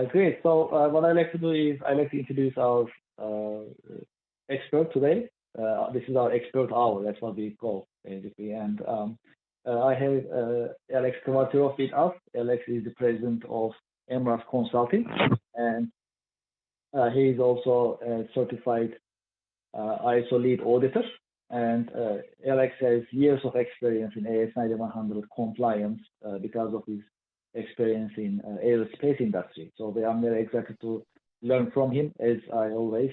Great. So what I like to do is I like to introduce our expert today. This is our expert hour. That's what we call basically. And I have Alex Kovatirov with us. Alex is the president of MRAS Consulting, and he is also a certified ISO lead auditor. And Alex has years of experience in AS9100 compliance because of his experience in aerospace industry. So I'm very excited to learn from him, as I always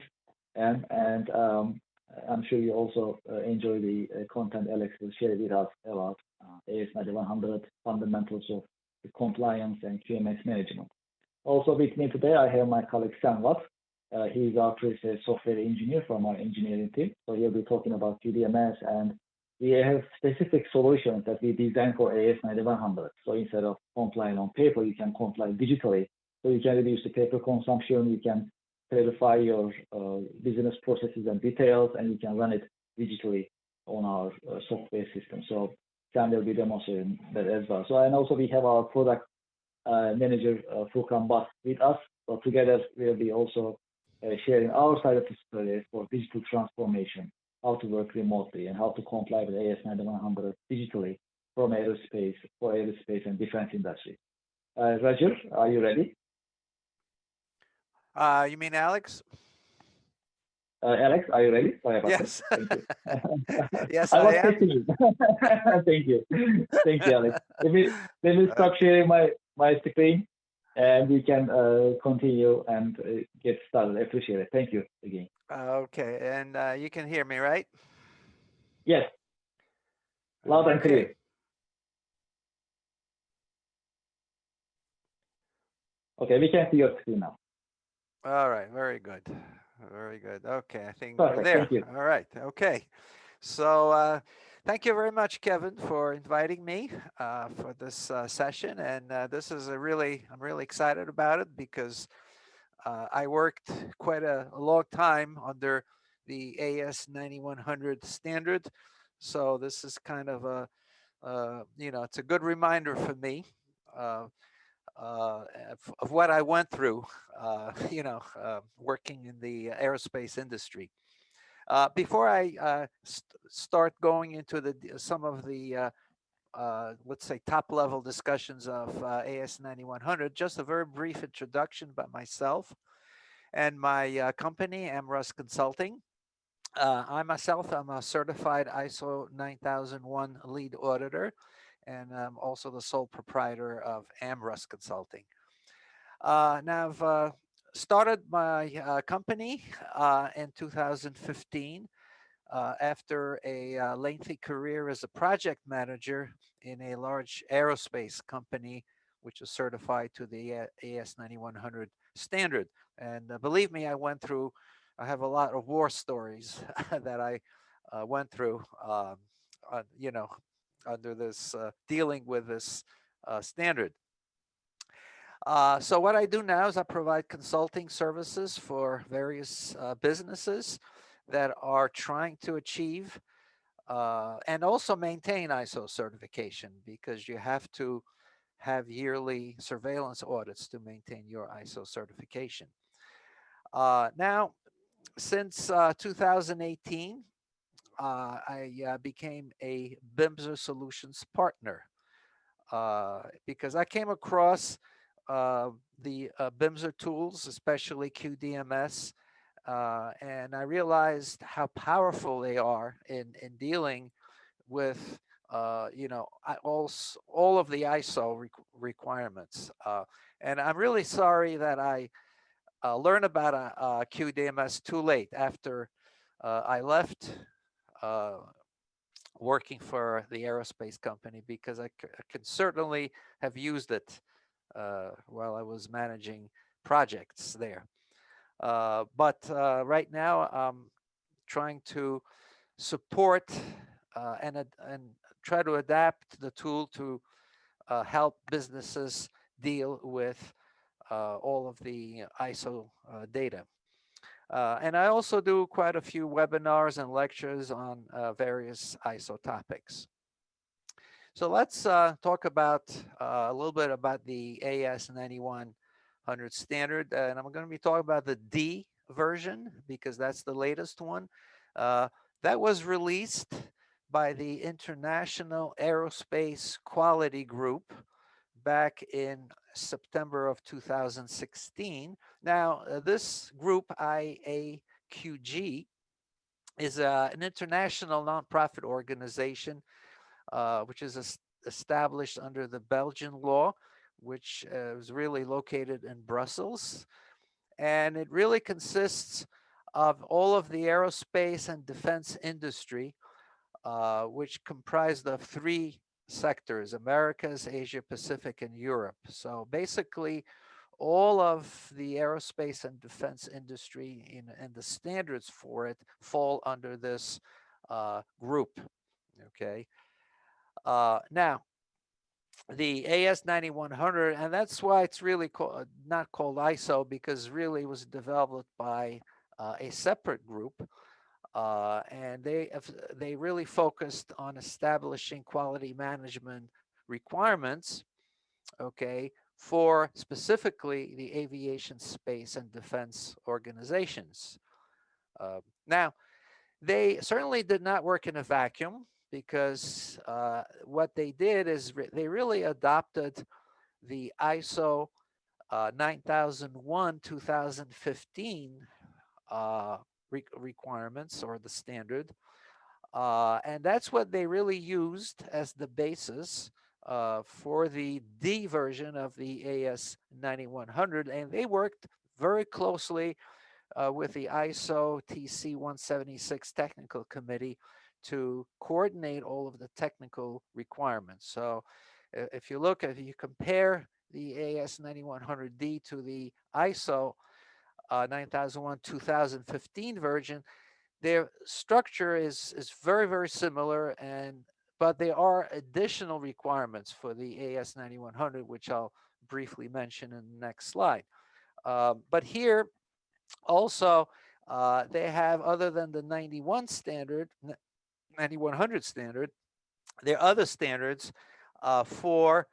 am. And I'm sure you also enjoy the content Alex will share with us about AS9100 fundamentals of the compliance and QMS management. Also with me today, I have my colleague Sam Watt. He's our pre-sales software engineer from our engineering team. So he'll be talking about QDMS, and we have specific solutions that we designed for AS9100. So instead of complying on paper, you can comply digitally. So you can reduce the paper consumption, you can clarify your business processes and details, and you can run it digitally on our software system. So Sam will be demonstrating that as well. So, and also we have our product manager, Furkan Bas, with us. So together we'll be also sharing our side of the story for digital transformation, how to work remotely and how to comply with AS9100 digitally from aerospace, for aerospace and defense industry. Roger, are you ready? You mean Alex? Alex, are you ready? Sorry about yes. That. Thank you. Yes, I was am. testing you. Thank you. Thank you, Alex. Let me stop sharing my screen, and we can continue and get started. I appreciate it. Thank you again. Okay, and you can hear me, right? Yes. Loud and clear. Okay, we can see your screen now. All right, very good. Very good. Okay, I think Perfect. we're there. Thank you. All right. Okay. So thank you very much, Kevin, for inviting me for this session. And this is I'm really excited about it because I worked quite a long time under the AS9100 standard. So this is kind of a, it's a good reminder for me of what I went through, working in the aerospace industry. Before I start going into some of the, let's say, top-level discussions of AS9100, just a very brief introduction about myself and my company, AMRAS Consulting. I'm a certified ISO 9001 lead auditor, and I'm also the sole proprietor of AMRAS Consulting. Now, I've started my company in 2015 after a lengthy career as a project manager in a large aerospace company, which is certified to the AS9100 standard. And believe me, I have a lot of war stories that I went through, under this, dealing with this standard. So what I do now is I provide consulting services for various businesses that are trying to achieve and also maintain ISO certification, because you have to have yearly surveillance audits to maintain your ISO certification. Now, since 2018, I became a Bimser Solutions partner because I came across the Bimser tools, especially QDMS, and I realized how powerful they are in dealing with all of the ISO requirements. And I'm really sorry that I learned about QDMS too late after I left working for the aerospace company, because I could certainly have used it while I was managing projects there. But right now I'm trying to support and try to adapt the tool to help businesses deal with all of the ISO data. And I also do quite a few webinars and lectures on various ISO topics. So let's talk about a little bit about the AS9100 9100 standard. And I'm going to be talking about the D version because that's the latest one. That was released by the International Aerospace Quality Group back in September of 2016. Now, this group, IAQG, is an international nonprofit organization which is established under the Belgian law, which is really located in Brussels. And it really consists of all of the aerospace and defense industry, which comprised of three sectors: Americas, Asia Pacific, and Europe. So basically, all of the aerospace and defense industry and the standards for it fall under this group. Okay. Now, the AS9100, and that's why it's really not called ISO, because really it was developed by a separate group. And they really focused on establishing quality management requirements, okay, for specifically the aviation, space, and defense organizations. Now, they certainly did not work in a vacuum, because what they did is they really adopted the ISO 9001 2015 requirements, or the standard. And that's what they really used as the basis for the D version of the AS9100. And they worked very closely with the ISO TC 176 Technical Committee to coordinate all of the technical requirements. So if you compare the AS9100D to the ISO 9001 2015 version, their structure is very, very similar, but there are additional requirements for the AS9100, which I'll briefly mention in the next slide. But here also, they have, other than the 9100 standard, there are other standards for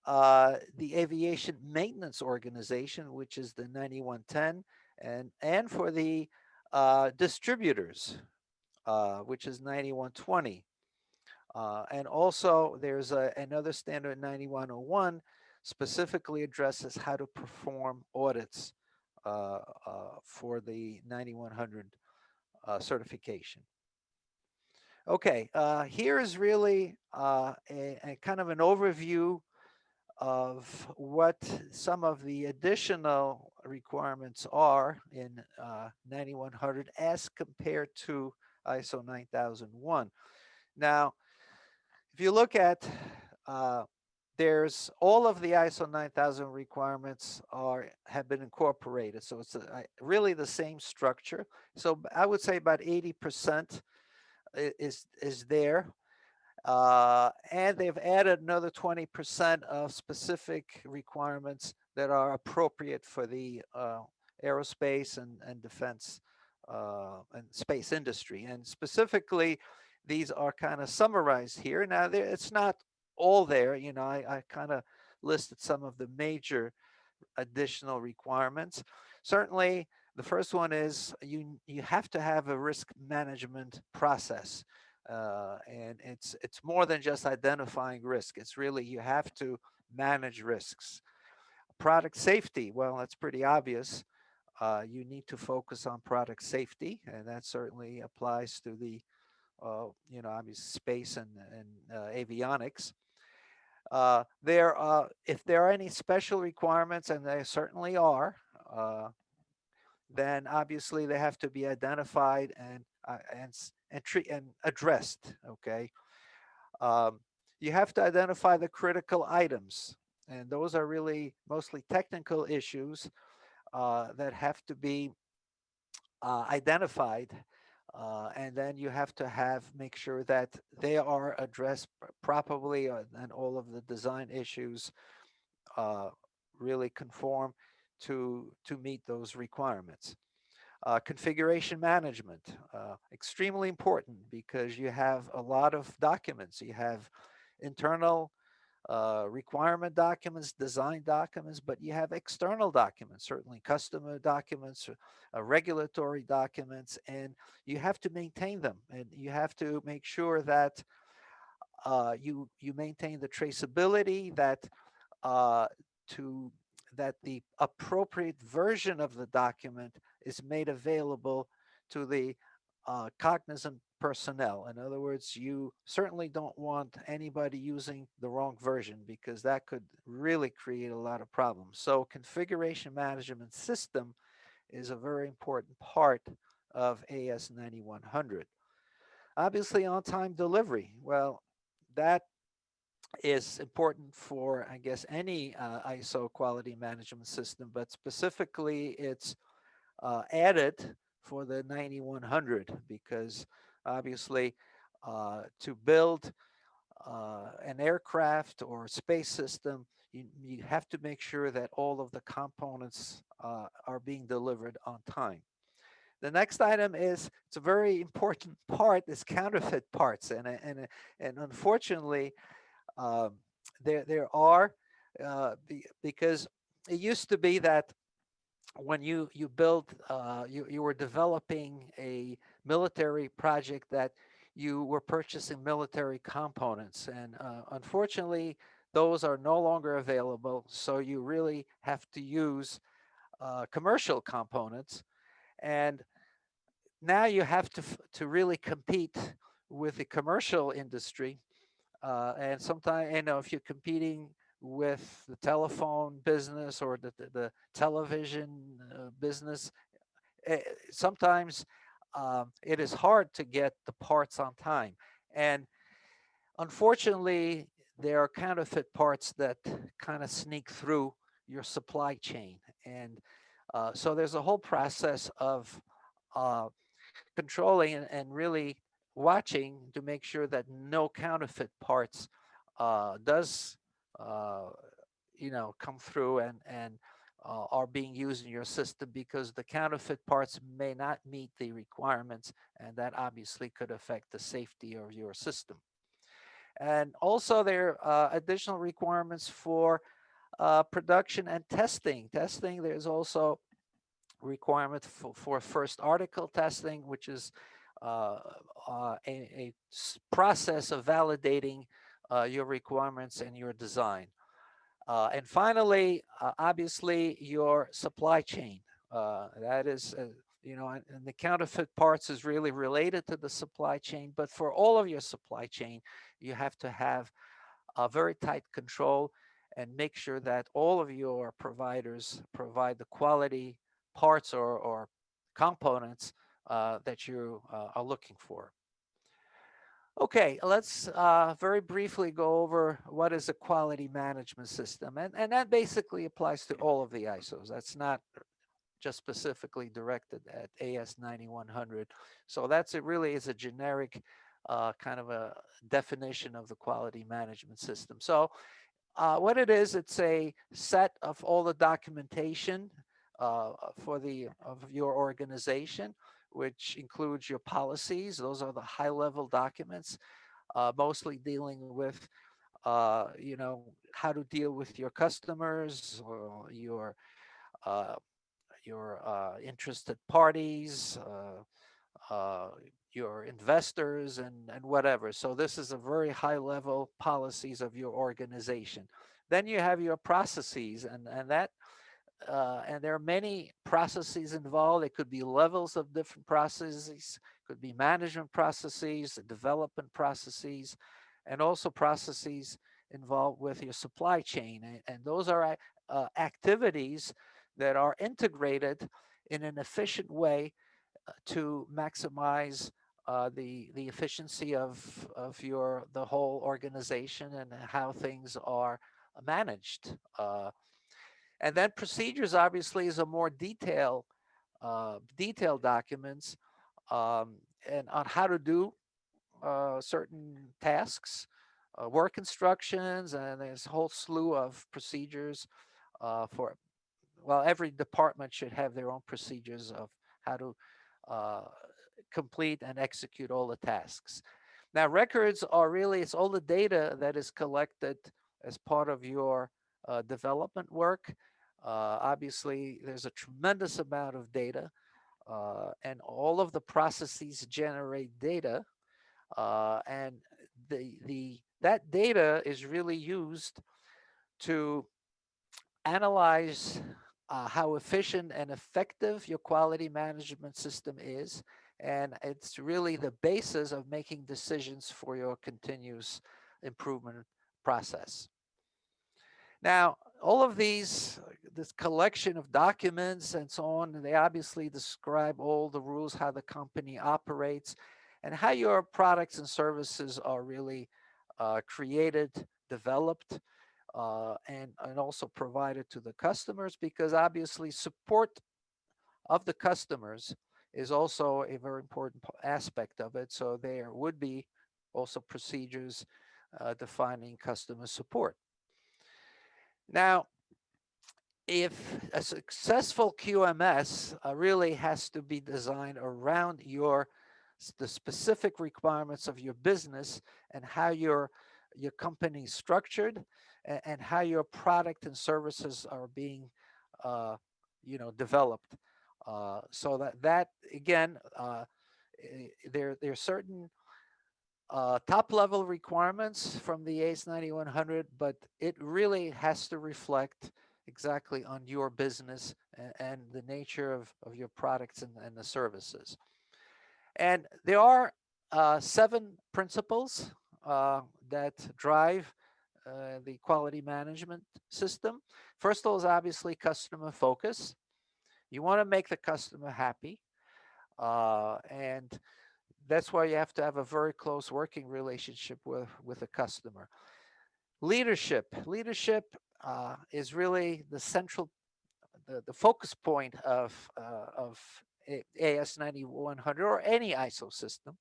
the Aviation Maintenance Organization, which is the 9110, and for the distributors, which is 9120. And also there's another standard, 9101, specifically addresses how to perform audits for the 9100 certification. Okay, here is really a kind of an overview of what some of the additional requirements are in 9100 as compared to ISO 9001. Now, if you look at, there's all of the ISO 9000 requirements have been incorporated. So it's really the same structure. So I would say about 80% is there. And they've added another 20% of specific requirements that are appropriate for the aerospace and defense and space industry. And specifically, these are kind of summarized here. Now, it's not all there. You know, I kind of listed some of the major additional requirements. Certainly, the first one is you have to have a risk management process. And it's more than just identifying risk. It's really, you have to manage risks. Product safety, well, that's pretty obvious. You need to focus on product safety, and that certainly applies to the, you know, obviously space and avionics. If there are any special requirements, and there certainly are, then obviously they have to be identified and addressed. Okay, you have to identify the critical items, and those are really mostly technical issues that have to be identified, and then you have to make sure that they are addressed properly, and all of the design issues really conform to meet those requirements. Configuration management, extremely important, because you have a lot of documents. You have internal requirement documents, design documents, but you have external documents, certainly customer documents, regulatory documents, and you have to maintain them, and you have to make sure that you maintain the traceability, that uh, to that the appropriate version of the document is made available to the cognizant personnel. In other words, you certainly don't want anybody using the wrong version because that could really create a lot of problems. So configuration management system is a very important part of AS9100. Obviously, on-time delivery. Well, that is important for, I guess, any ISO quality management system, but specifically it's added for the 9100 because obviously to build an aircraft or space system, you have to make sure that all of the components are being delivered on time. The next item is, it's a very important part, is counterfeit parts, and unfortunately um, there are because it used to be that when you build you were developing a military project, that you were purchasing military components, and unfortunately those are no longer available, so you really have to use commercial components, and now you have to really compete with the commercial industry, and sometimes, if you're competing with the telephone business or the television business, sometimes it is hard to get the parts on time. And unfortunately, there are counterfeit parts that kind of sneak through your supply chain. And so there's a whole process of uh, controlling and really watching to make sure that no counterfeit parts does uh, come through and are being used in your system, because the counterfeit parts may not meet the requirements, and that obviously could affect the safety of your system. And also there are additional requirements for production and testing. There's also requirement for first article testing, which is uh, a process of validating your requirements and your design. And finally, obviously, your supply chain. That is, and the counterfeit parts is really related to the supply chain. But for all of your supply chain, you have to have a very tight control and make sure that all of your providers provide the quality parts or components that you are looking for. Okay, let's very briefly go over what is a quality management system. And that basically applies to all of the ISOs. That's not just specifically directed at AS9100. So it really is a generic kind of a definition of the quality management system. So what it is, it's a set of all the documentation of your organization, which includes your policies. Those are the high-level documents, mostly dealing with, how to deal with your customers, or uh, your interested parties, your investors, and whatever. So this is a very high-level policies of your organization. Then you have your processes, and there are many processes involved. It could be levels of different processes, could be management processes, development processes, and also processes involved with your supply chain. And those are activities that are integrated in an efficient way to maximize the efficiency of the whole organization and how things are managed. And then procedures obviously is a more detailed documents, um, and on how to do certain tasks, work instructions, and there's a whole slew of procedures for, well, every department should have their own procedures of how to uh, complete and execute all the tasks. Now, records are really, it's all the data that is collected as part of your development work. Obviously, there's a tremendous amount of data, and all of the processes generate data, and that data is really used to analyze how efficient and effective your quality management system is. And it's really the basis of making decisions for your continuous improvement process. Now, all of this collection of documents and so on, they obviously describe all the rules, how the company operates, and how your products and services are really created, developed, and also provided to the customers, because obviously support of the customers is also a very important aspect of it. So there would be also procedures defining customer support. Now, if a successful QMS really has to be designed around the specific requirements of your business and how your company is structured, and how your product and services are being developed, so that again, there are certain top level requirements from the AS9100, but it really has to reflect exactly on your business and the nature of your products and the services. And there are 7 principles that drive the quality management system. First of all is obviously customer focus. You want to make the customer happy, and that's why you have to have a very close working relationship with a customer. Leadership is really the central, the focus point of AS9100 or any ISO system,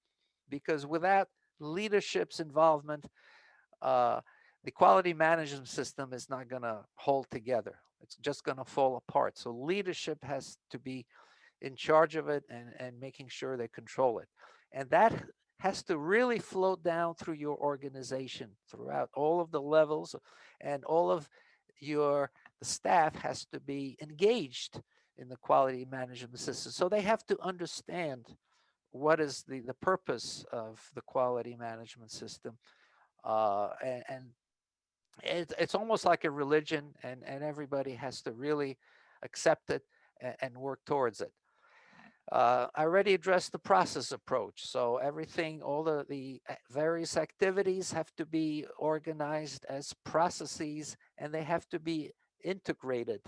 because without leadership's involvement, the quality management system is not going to hold together. It's just going to fall apart. So leadership has to be in charge of it and making sure they control it. And that has to really flow down through your organization throughout all of the levels, and all of the staff has to be engaged in the quality management system. So they have to understand what is the purpose of the quality management system. And it's almost like a religion, and everybody has to really accept it and work towards it. I already addressed the process approach. So everything, all the various activities have to be organized as processes, and they have to be integrated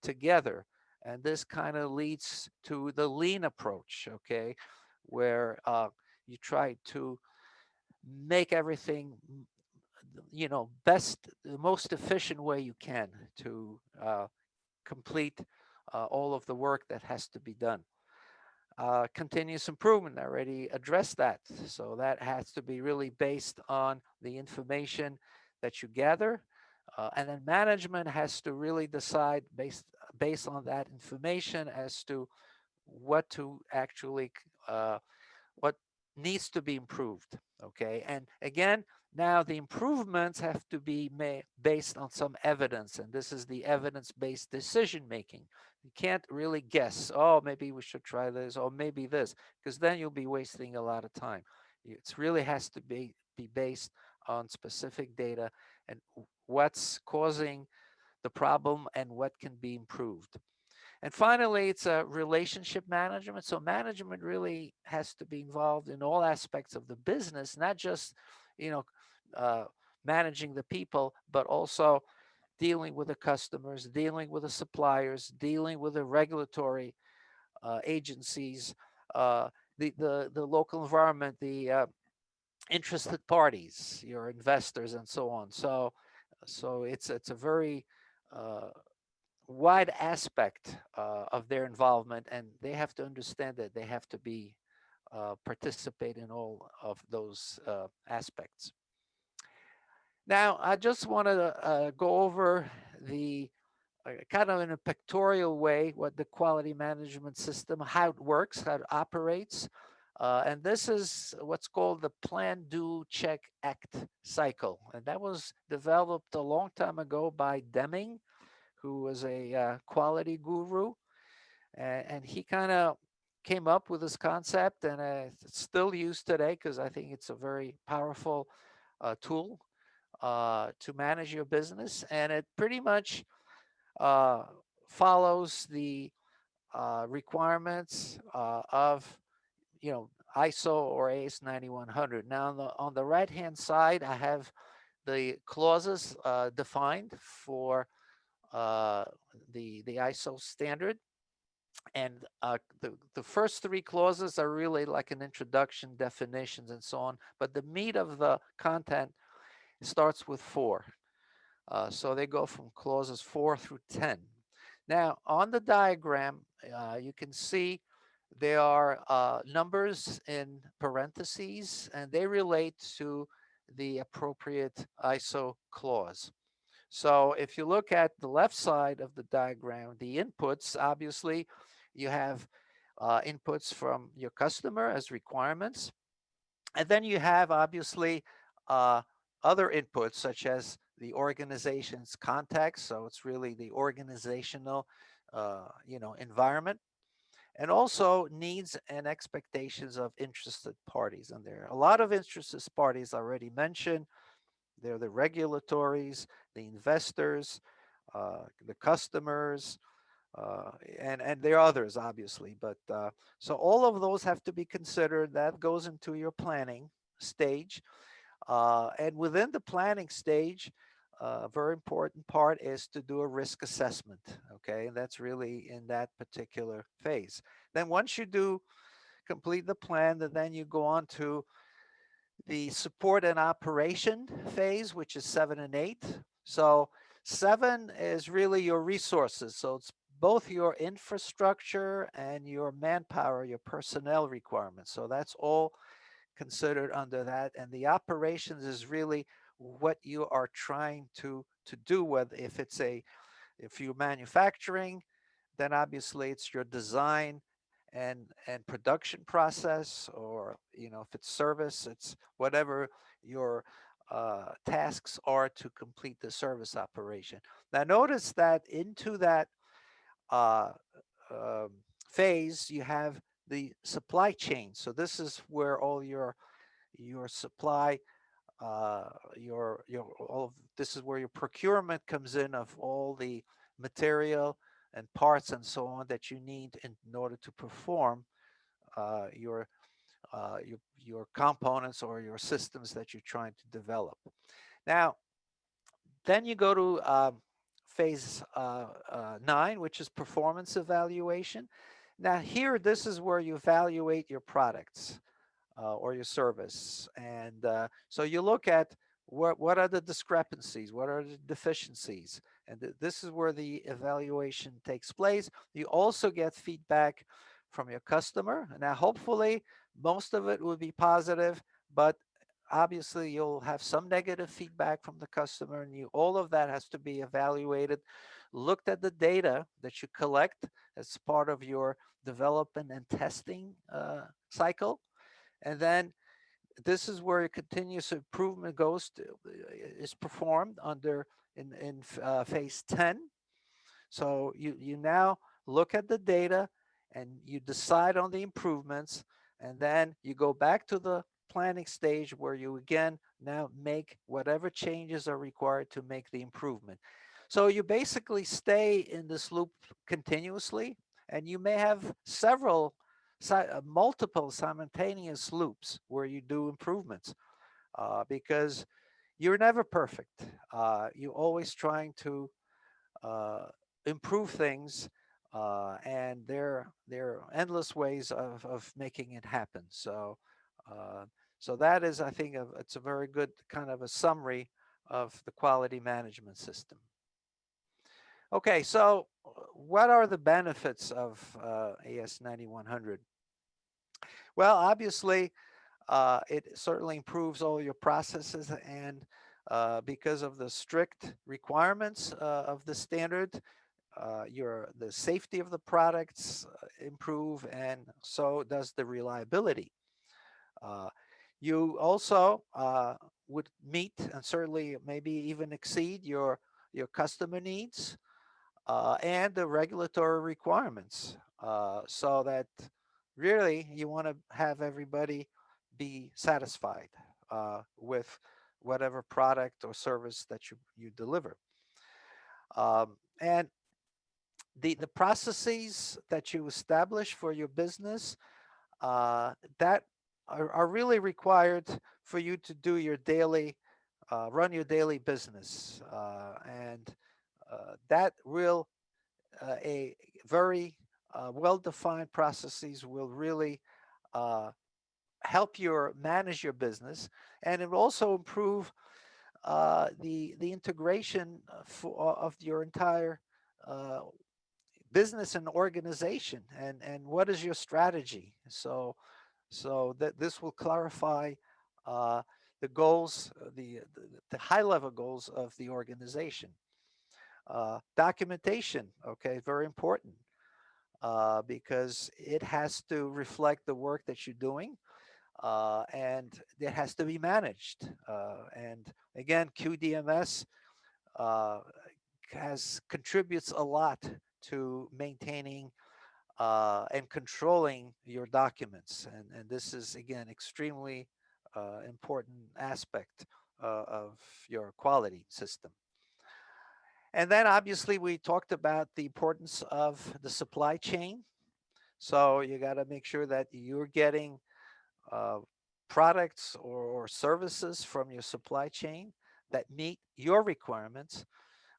together. And this kind of leads to the lean approach, okay, where you try to make everything, the most efficient way you can to complete all of the work that has to be done. Continuous improvement, I already addressed that. So that has to be really based on the information that you gather. And then management has to really decide based on that information as to what to actually, what needs to be improved. Okay. And again, now the improvements have to be based on some evidence. And this is the evidence-based decision making. You can't really guess, oh, maybe we should try this, or maybe this, because then you'll be wasting a lot of time. It really has to be based on specific data and what's causing the problem and what can be improved. And finally, it's a relationship management. So management really has to be involved in all aspects of the business, not just, managing the people, but also dealing with the customers, dealing with the suppliers, dealing with the regulatory agencies, the local environment, the interested parties, your investors, and so on. So it's a very wide aspect of their involvement, and they have to understand that they have to be participate in all of those aspects. Now, I just want to go over the kind of in a pictorial way what the quality management system, how it works, how it operates. And this is what's called the Plan, Do, Check, Act cycle. And that was developed a long time ago by Deming, who was a quality guru. And he kind of came up with this concept, and it's still used today because I think it's a very powerful tool to manage your business. And it pretty much uh, follows the requirements of ISO or AS9100. Now on the right hand side, I have the clauses defined for the ISO standard. And the first three clauses are really like an introduction, definitions, and so on. But the meat of the content starts with 4. So they go from clauses 4 through 10. Now, on the diagram, you can see there are numbers in parentheses, and they relate to the appropriate ISO clause. So if you look at the left side of the diagram, the inputs, obviously, you have inputs from your customer as requirements. And then you have, obviously, other inputs, such as the organization's context. So it's really the organizational, environment, and also needs and expectations of interested parties. And there are a lot of interested parties already mentioned. They're the regulatories, the investors, the customers, and there are others, obviously. But so all of those have to be considered. That goes into your planning stage. And within the planning stage, a very important part is to do a risk assessment. Okay, and that's really in that particular phase. Then once you do complete the plan, then you go on to the support and operation phase, which is 7 and 8. So 7 is really your resources. So it's both your infrastructure and your manpower, your personnel requirements. So that's all considered under that. And the operations is really what you are trying to do with. If you're manufacturing, then obviously it's your design and production process, or if it's service, it's whatever your tasks are to complete the service operation. Now notice that into that uh, um, phase you have the supply chain. So this is where all your supply, all of this is where your procurement comes in, of all the material and parts and so on that you need in order to perform your components or your systems that you're trying to develop. Now, then you go to phase 9, which is performance evaluation. Now here, this is where you evaluate your products or your service. And so you look at what are the discrepancies, what are the deficiencies, and this is where the evaluation takes place. You also get feedback from your customer. Now, hopefully, most of it will be positive, but obviously you'll have some negative feedback from the customer, and all of that has to be evaluated, looked at the data that you collect as part of your development and testing cycle. And then this is where continuous improvement is performed in phase 10. So you now look at the data and you decide on the improvements, and then you go back to the planning stage where you again now make whatever changes are required to make the improvement. So you basically stay in this loop continuously, and you may have multiple simultaneous loops where you do improvements because you're never perfect. You're always trying to improve things, and there are endless ways of making it happen. So that is, I think, it's a very good kind of a summary of the quality management system. Okay, so what are the benefits of AS9100? Well, obviously, it certainly improves all your processes, and because of the strict requirements of the standard, the safety of the products improve, and so does the reliability. You also would meet and certainly maybe even exceed your customer needs and the regulatory requirements, so that really you want to have everybody be satisfied with whatever product or service that you deliver. And the processes that you establish for your business that are really required for you to do your daily, run your daily business. And that will, a very well-defined processes will really uh, help you manage your business, and it will also improve the integration of your entire uh, business and organization, and what is your strategy. So that this will clarify uh, the goals, the high level goals of the organization. Documentation, okay, very important, because it has to reflect the work that you're doing, and it has to be managed. And again, QDMS uh, contributes a lot to maintaining and controlling your documents. And this is, again, extremely important aspect of your quality system. And then obviously we talked about the importance of the supply chain. So you got to make sure that you're getting uh, products or services from your supply chain that meet your requirements.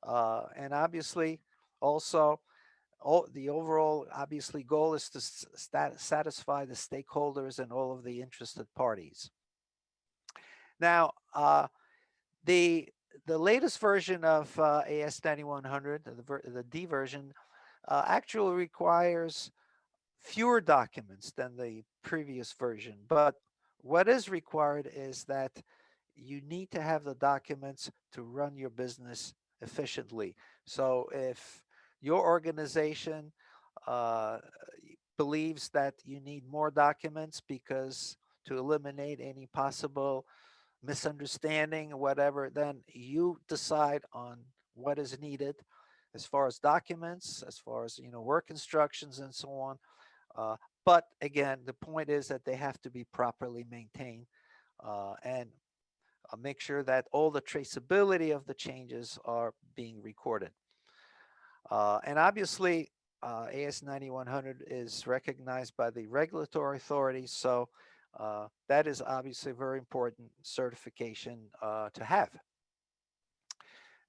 And obviously also the overall obviously goal is to satisfy the stakeholders and all of the interested parties. Now, the the latest version of AS9100, the D version, actually requires fewer documents than the previous version. But what is required is that you need to have the documents to run your business efficiently. So if your organization uh, believes that you need more documents because to eliminate any possible misunderstanding or whatever, then you decide on what is needed as far as documents, as far as work instructions and so on. But again, the point is that they have to be properly maintained, and make sure that all the traceability of the changes are being recorded. And obviously, AS9100 is recognized by the regulatory authorities, so that is obviously a very important certification to have.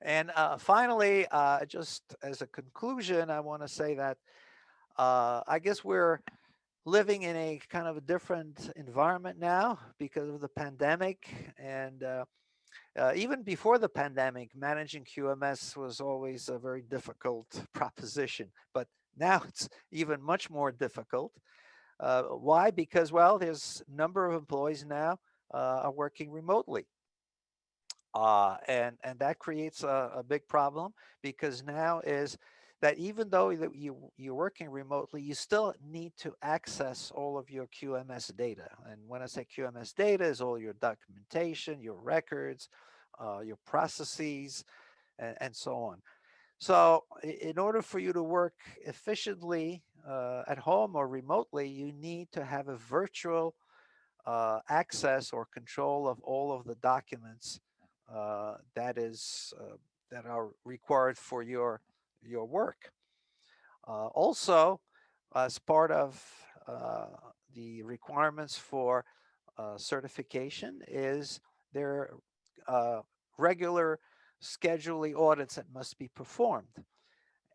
And finally, just as a conclusion, I want to say that I guess we're living in a kind of a different environment now because of the pandemic. And even before the pandemic, managing QMS was always a very difficult proposition. But now it's even much more difficult. Why? Because, well, there's a number of employees now are working remotely. And that creates a big problem, because now is that even though that you're working remotely, you still need to access all of your QMS data. And when I say QMS data, is all your documentation, your records, your processes, and so on. So in order for you to work efficiently at home or remotely, you need to have a virtual access or control of all of the documents that are required for your work. Also, as part of the requirements for certification is there regular scheduling audits that must be performed.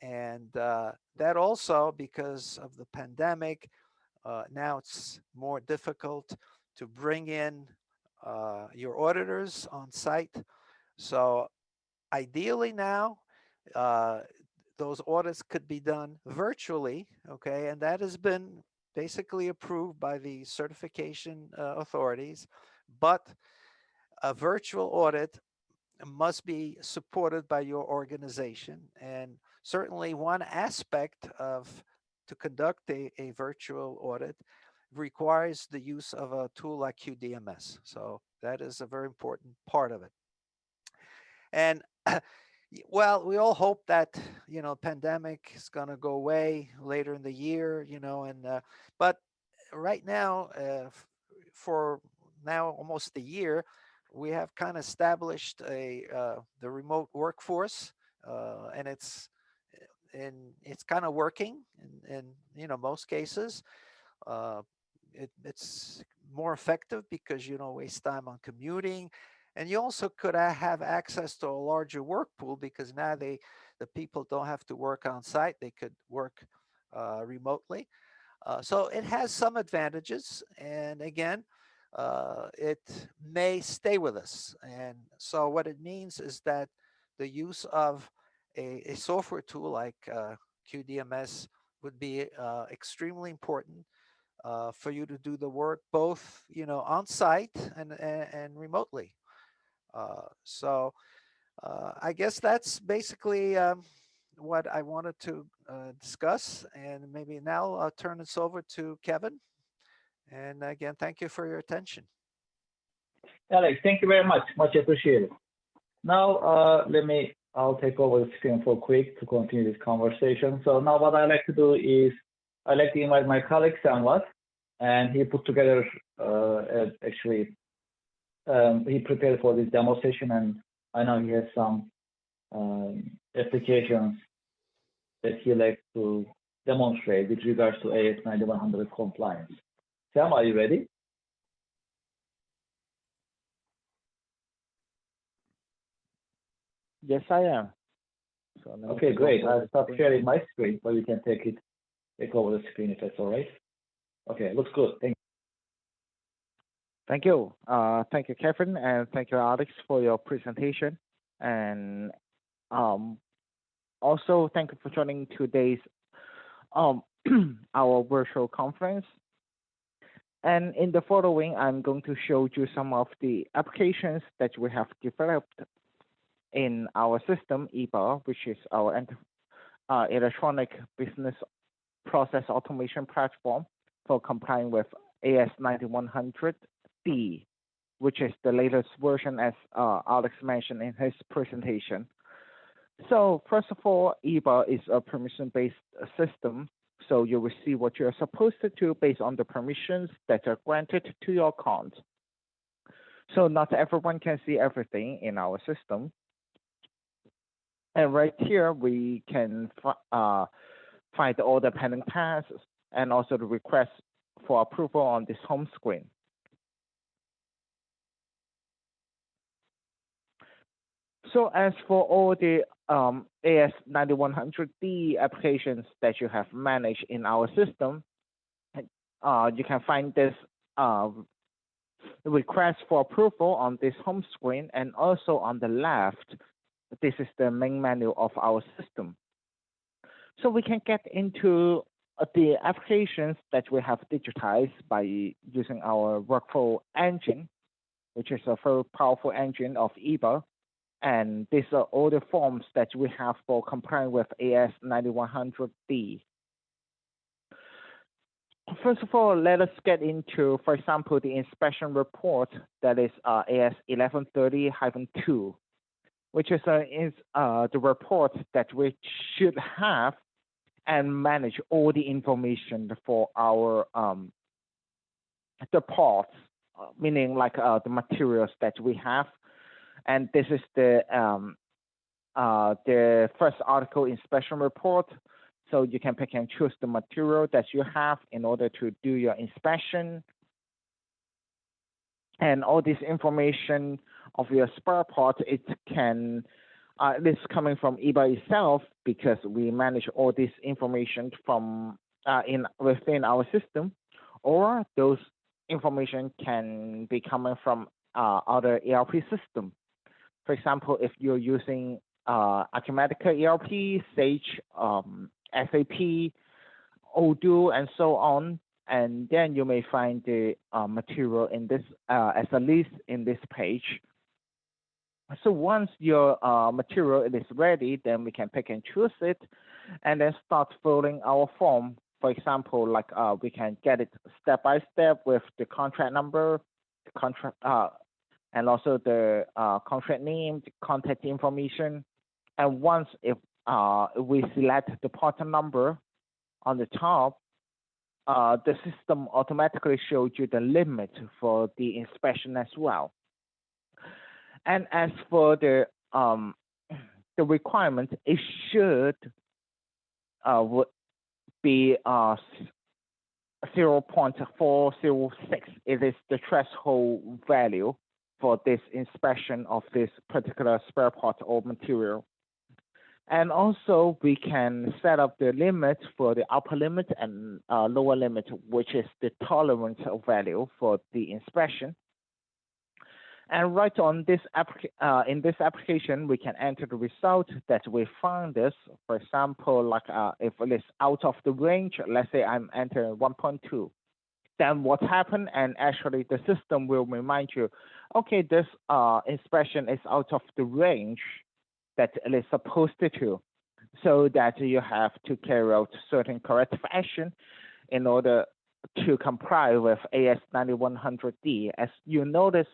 And that also, because of the pandemic, now it's more difficult to bring in your auditors on site. So ideally now, uh, those audits could be done virtually, okay? And that has been basically approved by the certification authorities. But a virtual audit must be supported by your organization. And certainly one aspect of to conduct a virtual audit requires the use of a tool like QDMS. So that is a very important part of it. And well, we all hope that, pandemic is going to go away later in the year, but right now, for now almost a year, we have kind of established the remote workforce, and it's kind of working in most cases. Uh, it's more effective because you don't waste time on commuting, and you also could have access to a larger work pool because now the people don't have to work on site; they could work remotely. So it has some advantages, and again, it may stay with us. And so what it means is that the use of a software tool like QDMS would be extremely important for you to do the work both on site and remotely. So I guess that's basically what I wanted to discuss, and maybe now I'll turn this over to Kevin. And again, thank you for your attention. Alex, thank you very much. Much appreciated. Now, I'll take over the screen for quick to continue this conversation. So now what I like to do is I like to invite my colleague Samvat, and he put together, he prepared for this demo session, and I know he has some applications that he likes to demonstrate with regards to AS9100 compliance. Sam, are you ready? Yes, I am. So okay, great. I'll stop sharing my screen so you can take over the screen if that's all right. Okay, looks good. Thank you. Thank you, Kevin, and thank you, Alex, for your presentation. And also, thank you for joining today's our virtual conference. And in the following, I'm going to show you some of the applications that we have developed in our system, EEBA, which is our electronic business process automation platform for complying with AS9100D, which is the latest version, as Alex mentioned in his presentation. So first of all, EEBA is a permission-based system. So you will see what you're supposed to do based on the permissions that are granted to your account. So not everyone can see everything in our system. And right here, we can find all the pending tasks and also the request for approval on this home screen. So as for all the AS9100D applications that you have managed in our system, you can find this request for approval on this home screen, and also on the left, this is the main menu of our system. So we can get into the applications that we have digitized by using our workflow engine, which is a very powerful engine of EEBA. And these are all the forms that we have for complying with AS9100D. First of all, let us get into, for example, the inspection report that is AS1130-2, which is the report that we should have and manage all the information for our the parts, meaning like the materials that we have. And this is the first article inspection report. So you can pick and choose the material that you have in order to do your inspection. And all this information of your spare part, it is coming from EEBA itself, because we manage all this information from within our system, or those information can be coming from other ERP system. For example, if you're using Acumatica ERP, Sage, SAP, Odoo, and so on, and then you may find the material in this as a list in this page. So once your material is ready, then we can pick and choose it, and then start filling our form For example, like we can get it step by step with the contract number, the contract, and also the contract name, the contact information. And once if we select the part number on the top, the system automatically shows you the limit for the inspection as well. And as for the requirement, it should be 0.406. It is the threshold value for this inspection of this particular spare part or material. And also we can set up the limit for the upper limit and lower limit, which is the tolerance value for the inspection. And right on this in this application, we can enter the result that we found this. For example, like if it is out of the range, let's say I'm entering 1.2. Then what happened? And actually the system will remind you, okay, this inspection is out of the range that it is supposed to, so that you have to carry out certain corrective action in order to comply with AS9100D. As you notice,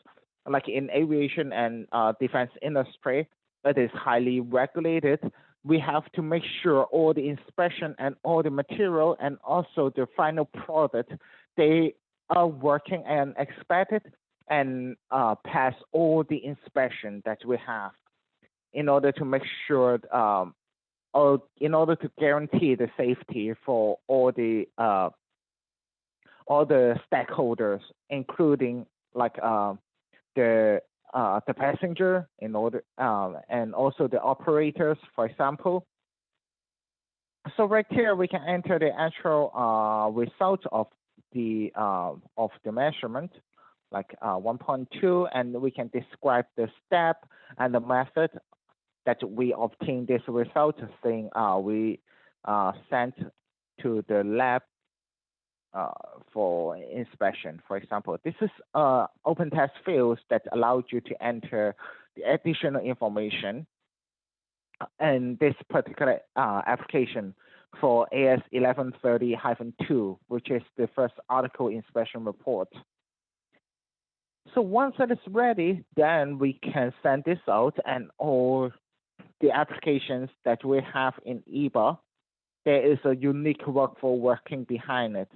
like in aviation and defense industry, it is highly regulated. We have to make sure all the inspection and all the material and also the final product, they are working and expected and pass all the inspection that we have in order to make sure, or in order to guarantee the safety for all the stakeholders, including like the passenger, in order and also the operators, for example. So right here we can enter the actual result of the measurement, like 1.2, and we can describe the step and the method that we obtain this result, saying we sent to the lab for inspection. For example, this is open text fields that allows you to enter the additional information in this particular application for AS1130-2, which is the first article inspection report. So once it is ready, then we can send this out, and all the applications that we have in EEBA, there is a unique workflow working behind it.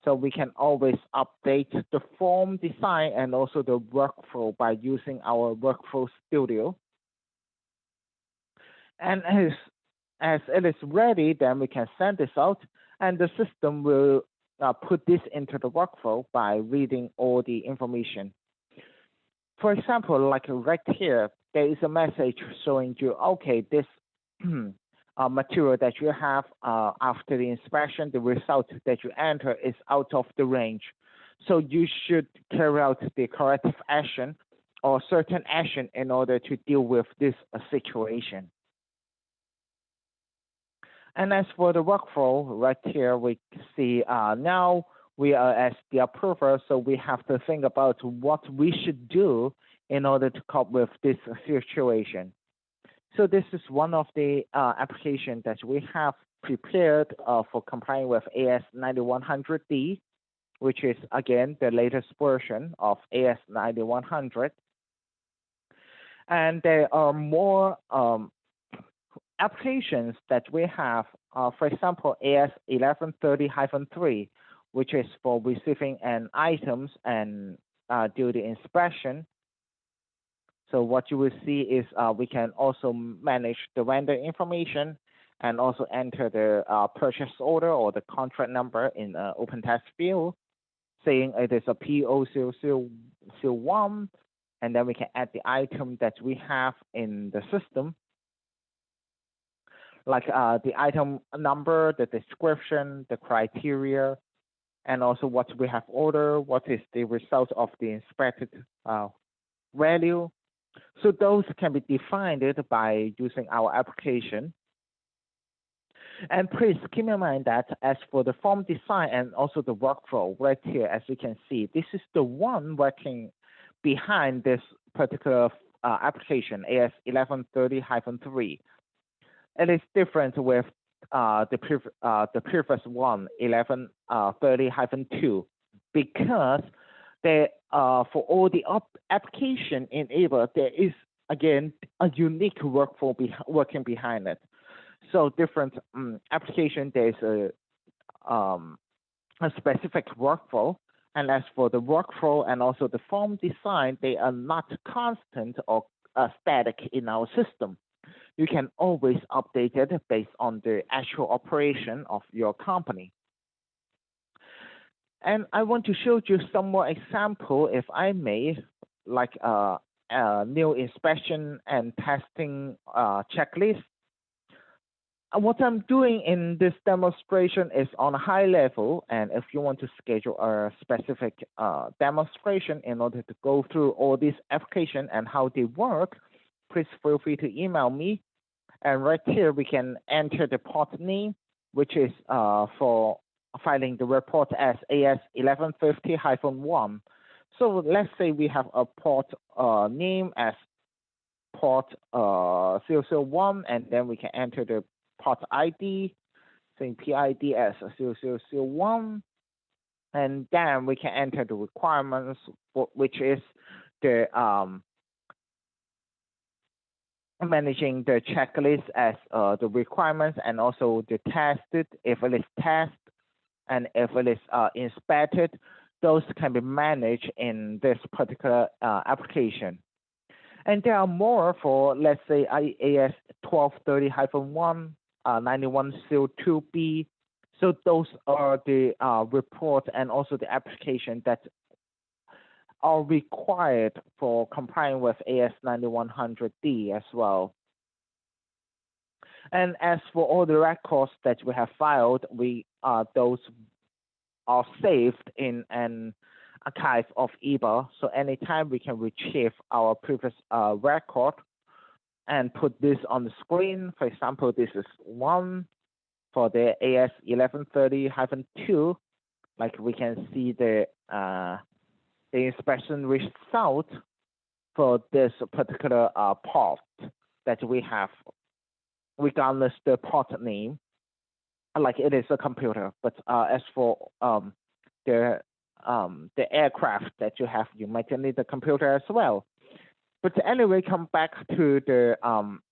So we can always update the form design and also the workflow by using our Workflow Studio. And as it is ready, then we can send this out, and the system will put this into the workflow by reading all the information. For example, like right here, there is a message showing you, okay, this material that you have after the inspection, the result that you enter is out of the range. So you should carry out the corrective action or certain action in order to deal with this situation. And as for the workflow, right here we see now we are as the approver, so we have to think about what we should do in order to cope with this situation. So this is one of the applications that we have prepared for complying with AS9100D, which is again the latest version of AS9100. And there are more applications that we have, for example, AS1130-3, which is for receiving an items and do the inspection. So what you will see is we can also manage the vendor information and also enter the purchase order or the contract number in the open text field, saying it is a PO0001, and then we can add the item that we have in the system, like the item number, the description, the criteria, and also what we have ordered, what is the result of the inspected value. So those can be defined by using our application. And please keep in mind that as for the form design and also the workflow right here, as you can see, this is the one working behind this particular application, AS1130-3. It is different with the previous one, 1130-2, because there for all the application in EEBA, there is again a unique workflow working behind it. So different application, there's a specific workflow, and as for the workflow and also the form design, they are not constant or static in our system. You can always update it based on the actual operation of your company. And I want to show you some more example, if I may, like a new inspection and testing checklist. What I'm doing in this demonstration is on a high level, and if you want to schedule a specific demonstration in order to go through all these applications and how they work, please feel free to email me. And right here, we can enter the port name, which is for filing the report as AS1150-1. So let's say we have a port name as port 001, and then we can enter the port ID, saying PID as 0001, and then we can enter the requirements, which is the managing the checklist as the requirements, and also the tested, if it is test, and if it is inspected, those can be managed in this particular application. And there are more for, let's say, AS 1230-1, 9102B. So those are the report and also the application that are required for complying with AS9100D as well. And as for all the records that we have filed, those are saved in an archive of EEBA. So anytime we can retrieve our previous record and put this on the screen. For example, this is one for the AS1130-2. Like we can see the inspection result for this particular port that we have, regardless the port name, like it is a computer. But as for the aircraft that you have, you might need the computer as well. But anyway, come back to the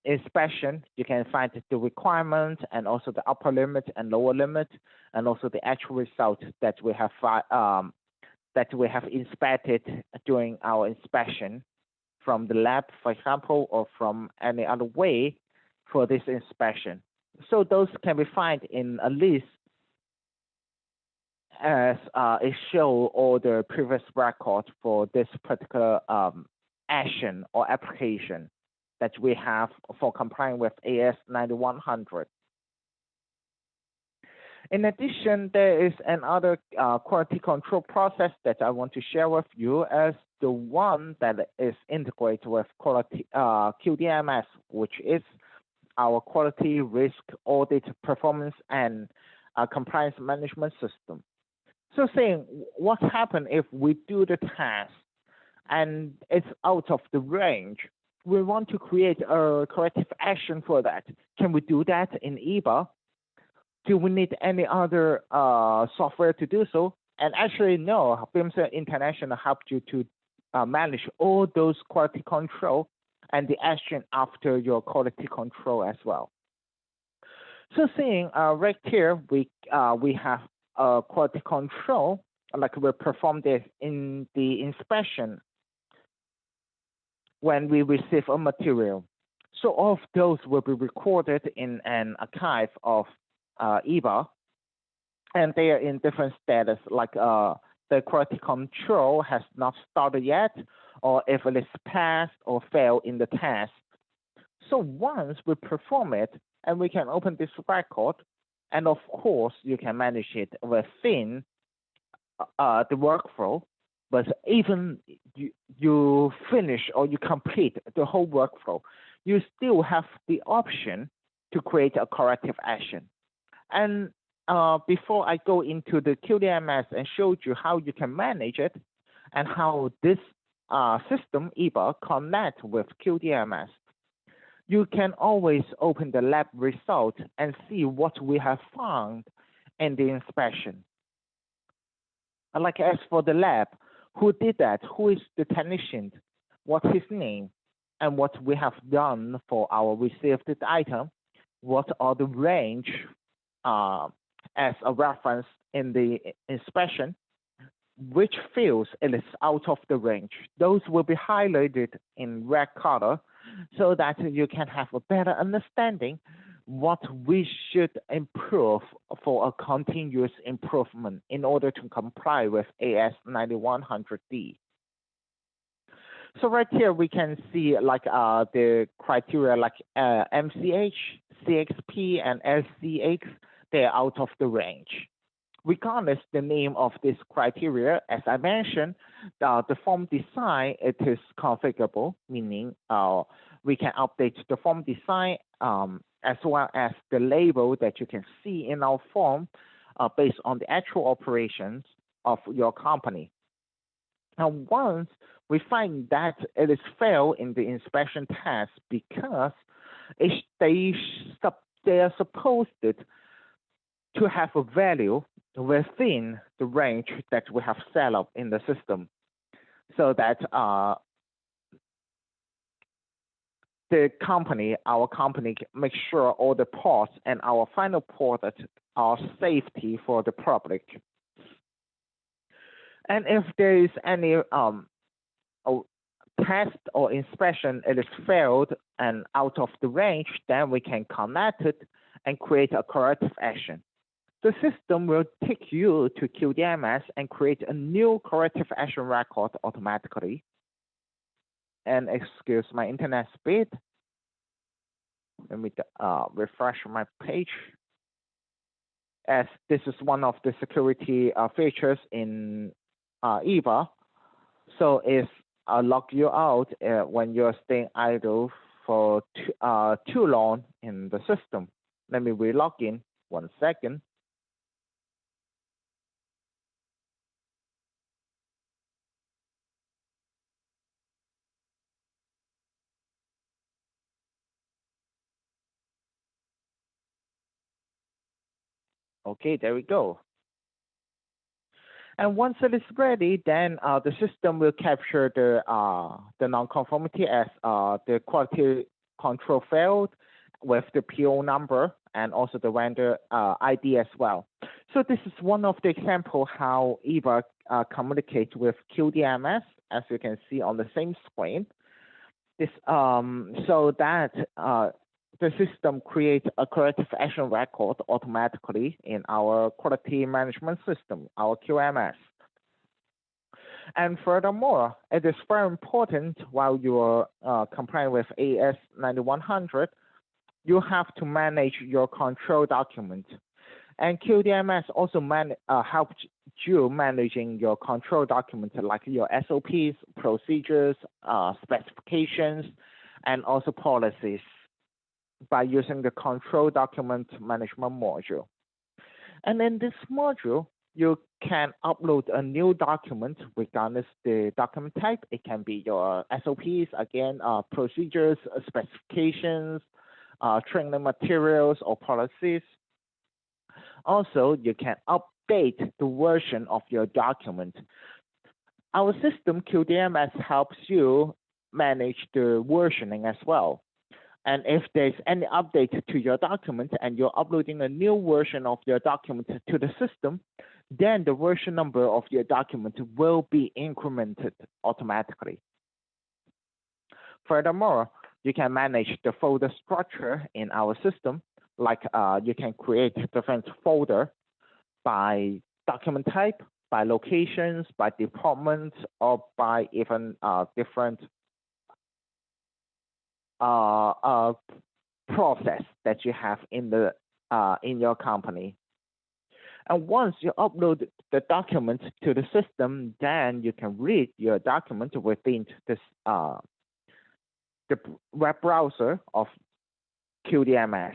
inspection. You can find the requirement and also the upper limit and lower limit, and also the actual result that we have inspected during our inspection from the lab, for example, or from any other way for this inspection. So those can be found in a list as it shows all the previous records for this particular action or application that we have for complying with AS9100. In addition, there is another quality control process that I want to share with you as the one that is integrated with quality QDMS, which is our quality risk audit performance and compliance management system. So saying what happens if we do the task and it's out of the range, we want to create a corrective action for that. Can we do that in EEBA? Do we need any other software to do so? And actually, no, Bimser International helped you to manage all those quality control and the action after your quality control as well. So seeing right here, we have quality control, like we perform this in the inspection when we receive a material. So all of those will be recorded in an archive of EEBA, and they are in different status, like the quality control has not started yet, or if it is passed or failed in the test. So once we perform it, and we can open this record, and of course, you can manage it within the workflow, but even you finish or you complete the whole workflow, you still have the option to create a corrective action. And before I go into the QDMS and show you how you can manage it and how this system, EEBA, connect with QDMS, you can always open the lab result and see what we have found in the inspection. Like as for the lab, who did that? Who is the technician? What's his name? And what we have done for our received item? What are the range as a reference in the inspection? Which fields it is out of the range? Those will be highlighted in red color so that you can have a better understanding what we should improve for a continuous improvement in order to comply with AS9100D. So right here we can see like the criteria like MCH, CXP, and LCX. They're out of the range. Regardless the name of this criteria, as I mentioned, the form design, it is configurable, meaning we can update the form design as well as the label that you can see in our form based on the actual operations of your company. Now, once we find that it is failed in the inspection test because they are supposed to have a value within the range that we have set up in the system, so that our company makes sure all the parts and our final product are safety for the public. And if there is any test or inspection, it is failed and out of the range, then we can connect it and create a corrective action. The system will take you to QDMS and create a new corrective action record automatically. And excuse my internet speed. Let me refresh my page. As this is one of the security features in EEBA, so it's log you out when you're staying idle for too long in the system. Let me re-log in 1 second. Okay, there we go. And once it is ready, then the system will capture the non-conformity as the quality control failed with the PO number and also the vendor ID as well. So this is one of the example how EEBA communicates with QDMS, as you can see on the same screen. This so that the system creates a corrective action record automatically in our quality management system, our QMS. And furthermore, it is very important while you are complying with AS9100, you have to manage your control document. And QDMS also helps you managing your control document like your SOPs, procedures, specifications, and also policies, by using the control document management module. And in this module, you can upload a new document regardless the document type. It can be your SOPs, again, procedures, specifications, training materials or policies. Also, you can update the version of your document. Our system, QDMS, helps you manage the versioning as well. And if there's any update to your document and you're uploading a new version of your document to the system, then the version number of your document will be incremented automatically. Furthermore, you can manage the folder structure in our system, like you can create different folder by document type, by locations, by departments, or by even different process that you have in the in your company. And once you upload the document to the system, then you can read your document within this the web browser of QDMS.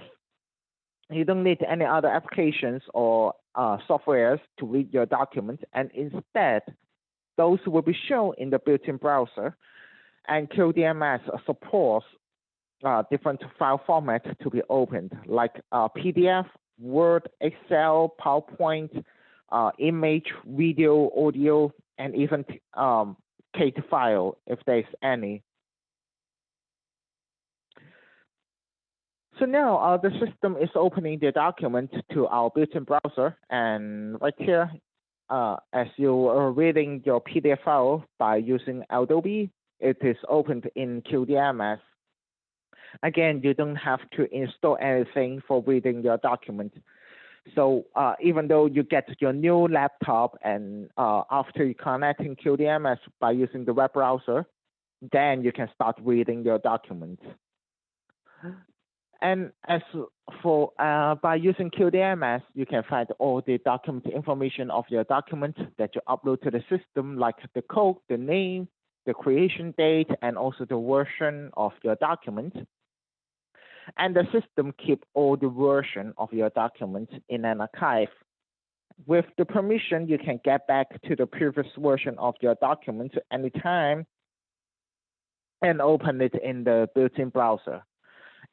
You don't need any other applications or softwares to read your document, and instead, those will be shown in the built-in browser. And QDMS supports different file formats to be opened, like PDF, Word, Excel, PowerPoint, image, video, audio, and even CAD file, if there's any. So now the system is opening the document to our built-in browser, and right here, as you are reading your PDF file by using Adobe, it is opened in QDMS. Again, you don't have to install anything for reading your document. So even though you get your new laptop and after you connect in QDMS by using the web browser, then you can start reading your documents. And as for by using QDMS, you can find all the document information of your document that you upload to the system, like the code, the name, the creation date, and also the version of your document. And the system keep all the version of your documents in an archive. With the permission, you can get back to the previous version of your document anytime and open it in the built-in browser.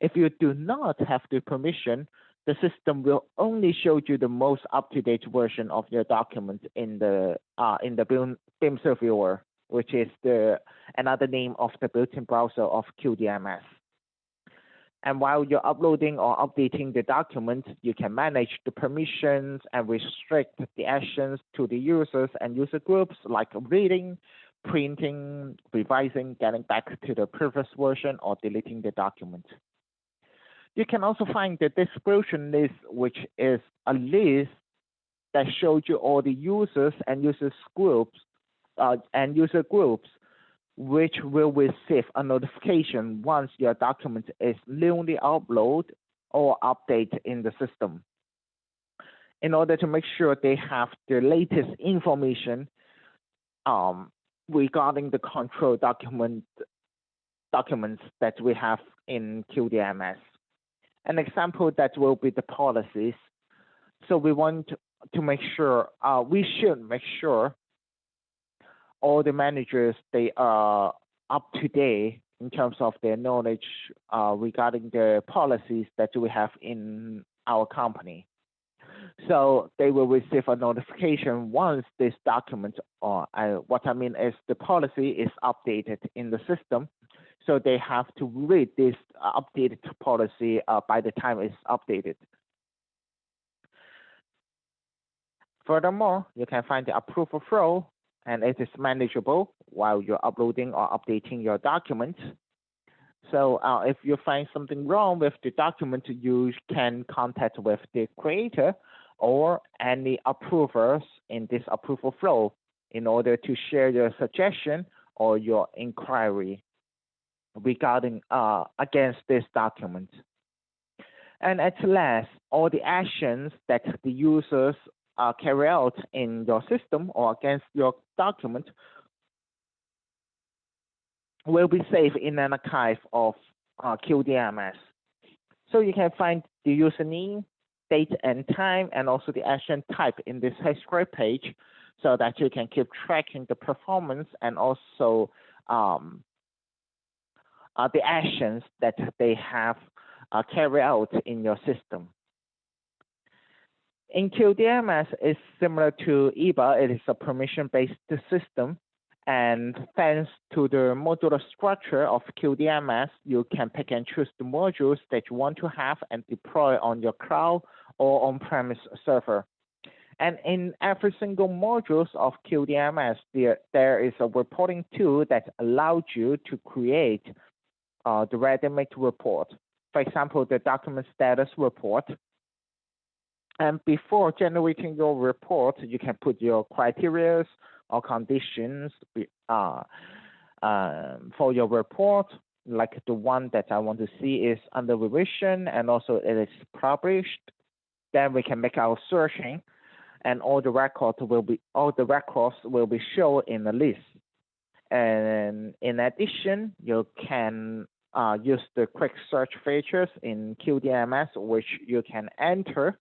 If you do not have the permission, the system will only show you the most up-to-date version of your document in the Bimser viewer, which is another name of the built-in browser of QDMS. And while you're uploading or updating the document, you can manage the permissions and restrict the actions to the users and user groups, like reading, printing, revising, getting back to the previous version, or deleting the document. You can also find the distribution list, which is a list that shows you all the users and user groups, which will receive a notification once your document is newly uploaded or updated in the system. In order to make sure they have the latest information regarding the control documents that we have in QDMS. An example that will be the policies. So we want to make sure, we should make sure all the managers, they are up to date in terms of their knowledge regarding the policies that we have in our company. So they will receive a notification once this document, or what I mean is the policy is updated in the system. So they have to read this updated policy by the time it's updated. Furthermore, you can find the approval flow, and it is manageable while you're uploading or updating your document. So if you find something wrong with the document, you can contact with the creator or any approvers in this approval flow in order to share your suggestion or your inquiry regarding against this document. And at last, all the actions that the users carry out in your system or against your document will be saved in an archive of QDMS. So you can find the username, date and time, and also the action type in this history page so that you can keep tracking the performance and also the actions that they have carried out in your system. In QDMS, it's similar to EEBA. It is a permission-based system. And thanks to the modular structure of QDMS, you can pick and choose the modules that you want to have and deploy on your cloud or on-premise server. And in every single modules of QDMS, there is a reporting tool that allows you to create the ready-made report. For example, the document status report. And before generating your report, you can put your criteria or conditions for your report, like the one that I want to see is under revision and also it is published. Then we can make our searching, and all the records will be shown in a list. And in addition, you can use the quick search features in QDMS, which you can enter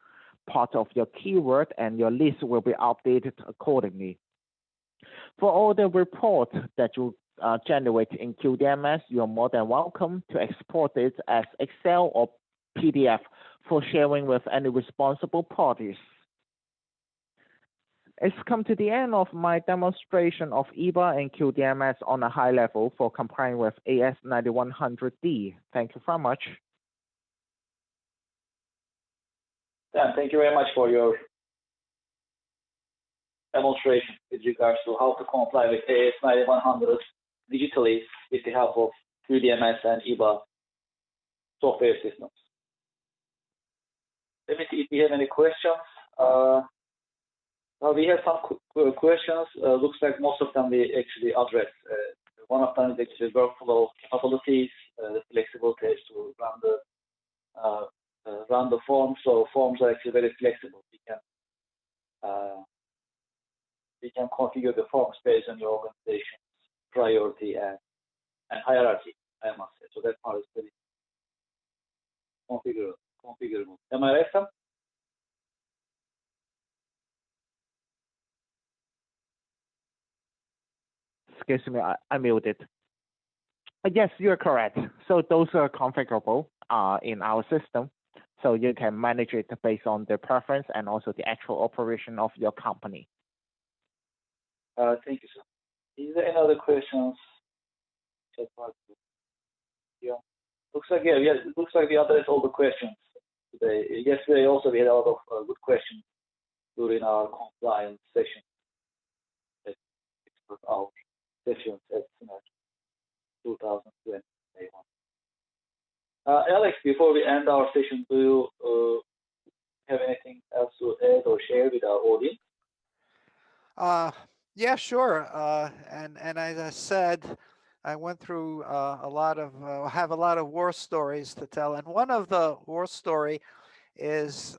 part of your keyword and your list will be updated accordingly. For all the reports that you generated in QDMS, you're more than welcome to export it as Excel or PDF for sharing with any responsible parties. It's come to the end of my demonstration of EEBA and QDMS on a high level for complying with AS9100D. Thank you very much. Dan, thank you very much for your demonstration with regards to how to comply with AS9100 digitally with the help of QDMS and EEBA software systems. Let me see if we have any questions. Now we have some questions. Looks like most of them we actually addressed. One of them is actually workflow capabilities, the flexibility to run the forms. So forms are actually very flexible. We can configure the forms based on your organization's priority and hierarchy, I must say. So that part is very configurable. Am I right, Sam? Excuse me, I muted. Yes, you're correct. So those are configurable in our system. So you can manage it based on the preference and also the actual operation of your company. Thank you, sir. Is there any other questions? Yeah. Looks like we addressed all the questions today. Yesterday also we had a lot of good questions during our compliance session. Our sessions at 2021. Alex, before we end our session, do you have anything else to add or share with our audience? Yeah, sure. And as I said, I went through have a lot of war stories to tell. And one of the war story is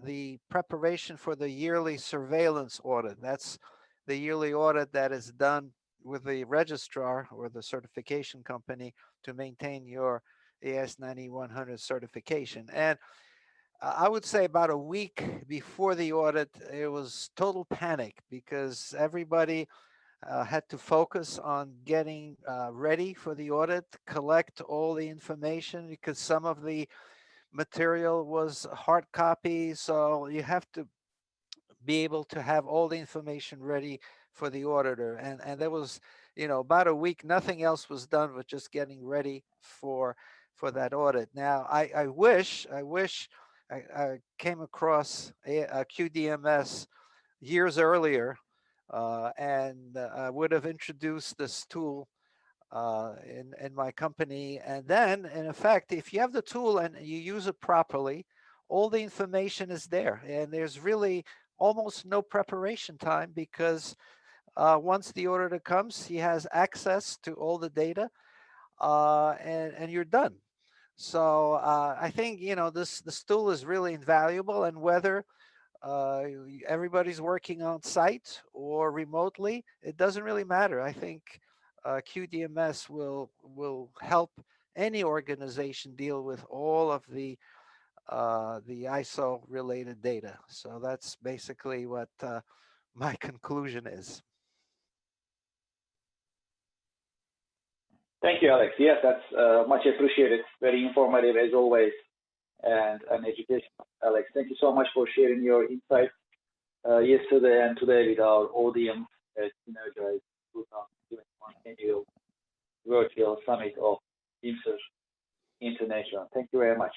the preparation for the yearly surveillance audit. That's the yearly audit that is done with the registrar or the certification company to maintain your AS9100 certification. And I would say about a week before the audit, it was total panic because everybody had to focus on getting ready for the audit, collect all the information because some of the material was hard copy. So you have to be able to have all the information ready for the auditor. And there was, about a week, nothing else was done but just getting ready for that audit. Now, I wish I came across a QDMS years earlier and would have introduced this tool in my company. And then, in effect, if you have the tool and you use it properly, all the information is there. And there's really almost no preparation time because once the auditor comes, he has access to all the data and you're done. So I think, this tool is really invaluable, and whether everybody's working on site or remotely, it doesn't really matter. I think QDMS will help any organization deal with all of the ISO related data. So that's basically what my conclusion is. Thank you, Alex. Yes, that's much appreciated. Very informative as always, and an education, Alex. Thank you so much for sharing your insights yesterday and today with our audience at SYNERGIZE 2021 annual virtual summit of Bimser International. Thank you very much.